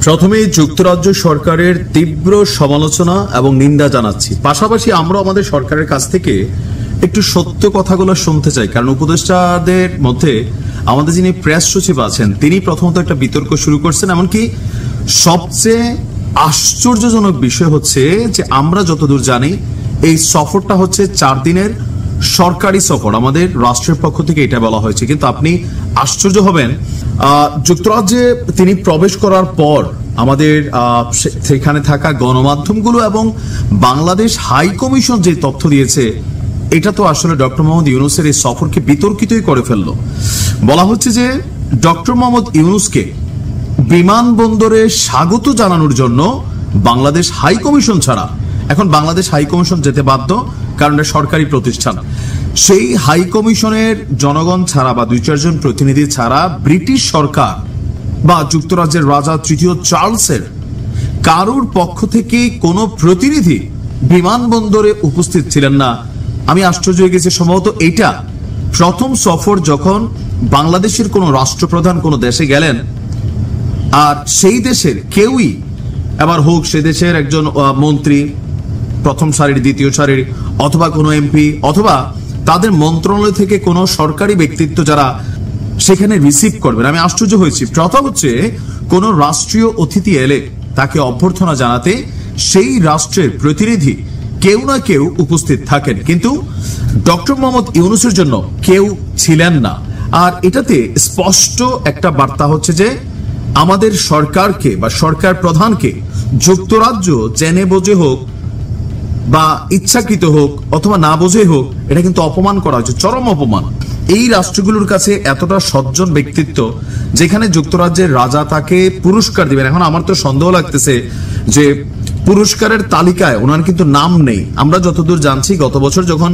প্রথমেই যুক্তরাজ্য সরকারের তীব্র সমালোচনা এবং নিন্দা জানাচ্ছি। পাশাপাশি আমরা আমাদের সরকারের কাছ থেকে একটু সত্য কথাগুলো শুনতে চাই, কারণ উপদেষ্টাদের মধ্যে আমাদের যিনি প্রেস সচিব আছেন তিনি প্রথমত একটা বিতর্ক শুরু করছেন। এমনকি সবচেয়ে আশ্চর্যজনক বিষয় হচ্ছে যে আমরা যতদূর জানি এই সফরটা হচ্ছে 4 দিনের সরকারি সফর, আমাদের রাষ্ট্রের পক্ষ থেকে এটা বলা হয়েছে। কিন্তু আপনি আশ্চর্য হবেন, যুক্তরাজ্যে তিনি প্রবেশ করার পর আমাদের সেখানে থাকা গণমাধ্যমগুলো এবং বাংলাদেশ হাই কমিশন যে তথ্য দিয়েছে এটা তো আসলে ডক্টর মোহাম্মদ ইউনূসের এই সফরকে বিতর্কিতই করে ফেললো। বলা হচ্ছে যে ডক্টর মোহাম্মদ ইউনূসকে বিমানবন্দরে স্বাগত জানানোর জন্য বাংলাদেশ হাই কমিশন ছাড়া, এখন বাংলাদেশ হাই কমিশন যেতে বাধ্য কারণ এটা সরকারি প্রতিষ্ঠান, সেই হাই কমিশনের জনগণ ছাড়া বা 2-4 জন প্রতিনিধি ছাড়া ব্রিটিশ সরকার বা যুক্তরাজ্যের রাজা তৃতীয় চার্লসের কারোর পক্ষ থেকে কোনো প্রতিনিধি বিমানবন্দরে উপস্থিত ছিলেন না। আমি আশ্চর্য হয়ে গেছি। সম্ভবত এইটা প্রথম সফর যখন বাংলাদেশের কোনো রাষ্ট্রপ্রধান কোনো দেশে গেলেন আর সেই দেশের কেউই, এবার হোক সে দেশের একজন মন্ত্রী প্রথম সারির, দ্বিতীয় সারির, অথবা কোনো এমপি, অথবা তাদের মন্ত্রণালয় থেকে কোনো সরকারি ব্যক্তিত্ব যারা সেখানে রিসিভ করবেন, আমি আশ্চর্য হয়েছি। প্রথম হচ্ছে কোন রাষ্ট্রীয় অতিথি এলে তাকে অভ্যর্থনা জানাতে সেই রাষ্ট্রের প্রতিনিধি কেউ না কেউ উপস্থিত থাকেন, কিন্তু ডক্টর মোহাম্মদ ইউনূসের জন্য কেউ ছিলেন না। আর এটাতে স্পষ্ট একটা বার্তা হচ্ছে যে আমাদের সরকারকে বা সরকার প্রধানকে যুক্তরাজ্য জেনে বোঝে হোক বা ইচ্ছাকৃত হোক অথবা না বোঝে হোক, এটা কিন্তু অপমান করা হচ্ছে, চরম অপমান। এই রাষ্ট্রগুলোর কাছে এতটা সজ্জন ব্যক্তিত্ব যেখানে যুক্তরাজ্যের রাজা তাকে পুরস্কার দিবেন। এখন আমার তো সন্দেহ লাগতেছে যে পুরস্কারের তালিকায় ওনার কিন্তু নাম নেই। আমরা যতদূর জানছি গত বছর যখন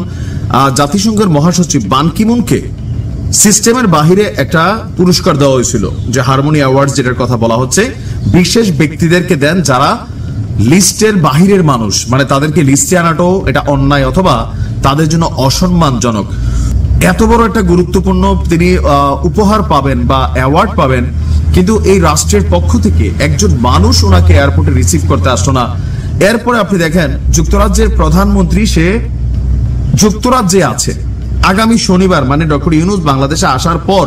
জাতিসংঘের মহাসচিব বান কি মুনকে সিস্টেমের বাহিরে একটা পুরস্কার দেওয়া হয়েছিল, যে হারমোনি অ্যাওয়ার্ডস যেটার কথা বলা হচ্ছে, বিশেষ ব্যক্তিদেরকে দেন যারা লিস্টের বাহিরের মানুষ, মানে তাদেরকে লিস্টে আনাটাও এটা অন্যায় অথবা তাদের জন্য অসম্মানজনক। এত বড় একটা গুরুত্বপূর্ণ তিনি উপহার পাবেন বা অ্যাওয়ার্ড পাবেন, কিন্তু এই রাষ্ট্রের পক্ষ থেকে একজন মানুষ ওনাকে এয়ারপোর্টে রিসিভ করতে আসলো না। এরপরে আপনি দেখেন যুক্তরাজ্যের প্রধানমন্ত্রী সে যুক্তরাজ্যে আছে, আগামী শনিবার মানে ডক্টর ইউনূস বাংলাদেশে আসার পর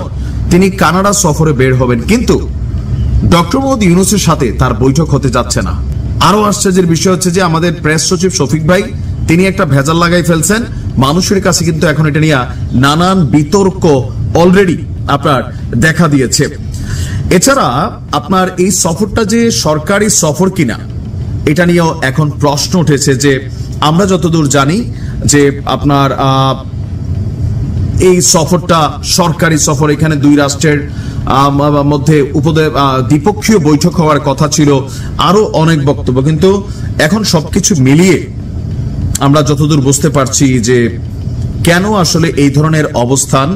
তিনি কানাডা সফরে বের হবেন, কিন্তু ডক্টর মোহাম্মদ ইউনূসের সাথে তার বৈঠক হতে যাচ্ছে না। আরো আশ্চর্যের বিষয় হচ্ছে যে আমাদের প্রেস সচিব শফিক ভাই তিনি একটা ভেজাল লাগাই ফেলছেন। মানুষের কাছে কিন্তু এখন এটা নিয়ে নানান বিতর্ক অলরেডি আপনার দেখা দিয়েছে। এছাড়া আপনার এই সফরটা যে সরকারি সফর কিনা এটা নিয়েও এখন প্রশ্ন উঠেছে, যে আমরা যতদূর জানি যে আপনার এই সফরটা সরকারি সফর, এখানে 2 রাষ্ট্রের মধ্যে দ্বিপক্ষীয় বৈঠক হওয়ার কথা ছিল, আরো অনেক বক্তব্য, কিন্তু এখন সবকিছু মিলিয়ে আমরা যতদূর বুঝতে পারছি যে কেন আসলে এই ধরনের অবস্থান,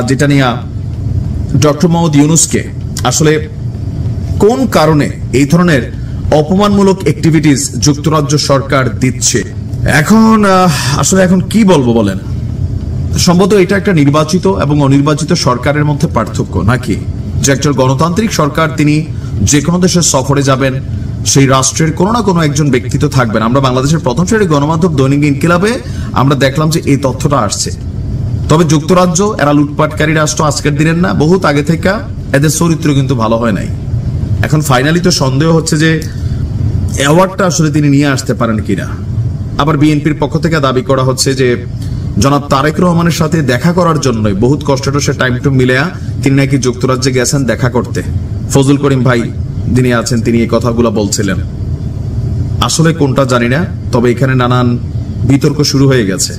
যেটা নিয়ে ডক্টর মোহাম্মদ ইউনূসকে আসলে কোন কারণে এই ধরনের অপমানমূলক অ্যাক্টিভিটিস যুক্তরাজ্য সরকার দিচ্ছে। এখন আসলে এখন কি বলবো বলেন, সম্ভবত এটা একটা নির্বাচিত এবং অনির্বাচিত সরকারের মধ্যে পার্থক্য নাকি, যে একজন গণতান্ত্রিক সরকার তিনি যে কোনো দেশের সফরে যাবেন সেই রাষ্ট্রের কোনো না কোনো একজন ব্যক্তিত্ব থাকবেন। আমরা বাংলাদেশের প্রথম সারির গণমাধ্যম দৈনিক ইনকিলাবে আমরা দেখলাম যে এই তথ্যটা আসছে। তবে যুক্তরাজ্য এরা লুটপাটকারী রাষ্ট্র আজকের দিনের না, বহুত আগে থেকে এদের চরিত্র কিন্তু ভালো হয় নাই। এখন ফাইনালি তো সন্দেহ হচ্ছে যে অ্যাওয়ার্ডটা আসলে তিনি নিয়ে আসতে পারেন কিনা। আবার বিএনপির পক্ষ থেকে দাবি করা হচ্ছে যে জনাব তারেক রহমানের সাথে দেখা করার জন্যই বহুত কষ্টটা সে টাইম টু মিলেয়া তিনি নাকি যুক্তরাজ্যে গেছেন দেখা করতে। ফজলুল করিম ভাই যিনি আছেন তিনি এই কথাগুলো বলছিলেন, আসলে কোনটা জানি না, তবে এখানে নানান বিতর্ক শুরু হয়ে গেছে।